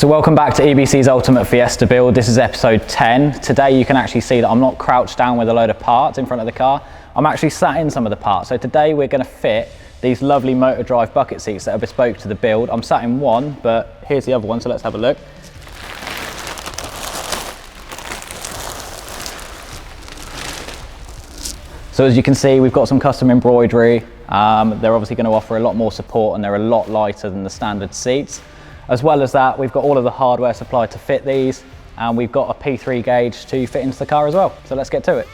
So welcome back to EBC's Ultimate Fiesta build. This is episode 10. Today you can actually see that I'm not crouched down with a load of parts in front of the car. I'm actually sat in some of the parts. So today we're going to fit these lovely Motordrive bucket seats that are bespoke to the build. I'm sat in one, but here's the other one, so let's have a look. So as you can see, we've got some custom embroidery. They're obviously going to offer a lot more support and they're a lot lighter than the standard seats. As well as that, we've got all of the hardware supplied to fit these, and we've got a P3 gauge to fit into the car as well. So let's get to it.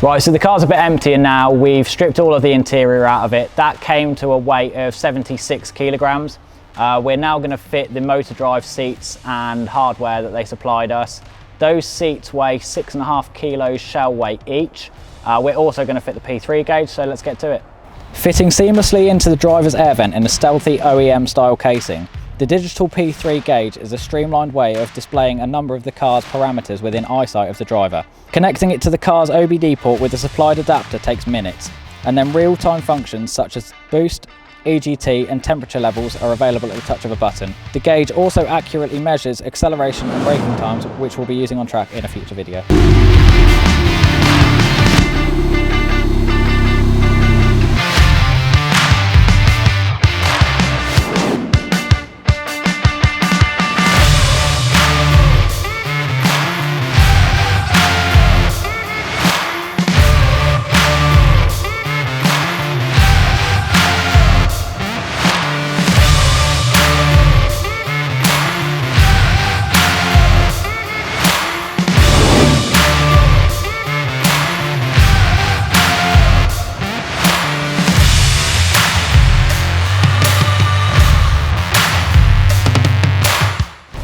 Right, so the car's a bit emptier now. We've stripped all of the interior out of it. That came to a weight of 76 kilograms. We're now going to fit the Motordrive seats and hardware that they supplied us. Those seats weigh 6.5 kilos shell weight each. We're also going to fit the P3 gauge, so let's get to it. Fitting seamlessly into the driver's air vent in a stealthy OEM style casing, the digital P3 gauge is a streamlined way of displaying a number of the car's parameters within eyesight of the driver. Connecting it to the car's OBD port with a supplied adapter takes minutes, and then real-time functions such as boost, EGT and temperature levels are available at the touch of a button. The gauge also accurately measures acceleration and braking times, which we'll be using on track in a future video.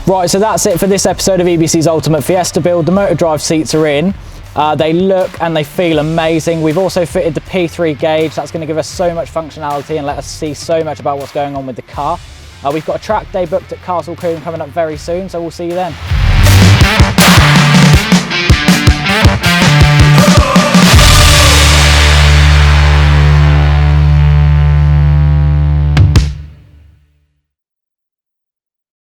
Right, so that's it for this episode of EBC's Ultimate Fiesta build. The Motordrive seats are in. They look and they feel amazing. We've also fitted the P3 gauge. That's going to give us so much functionality and let us see so much about what's going on with the car. We've got a track day booked at Castle Combe coming up very soon, so we'll see you then.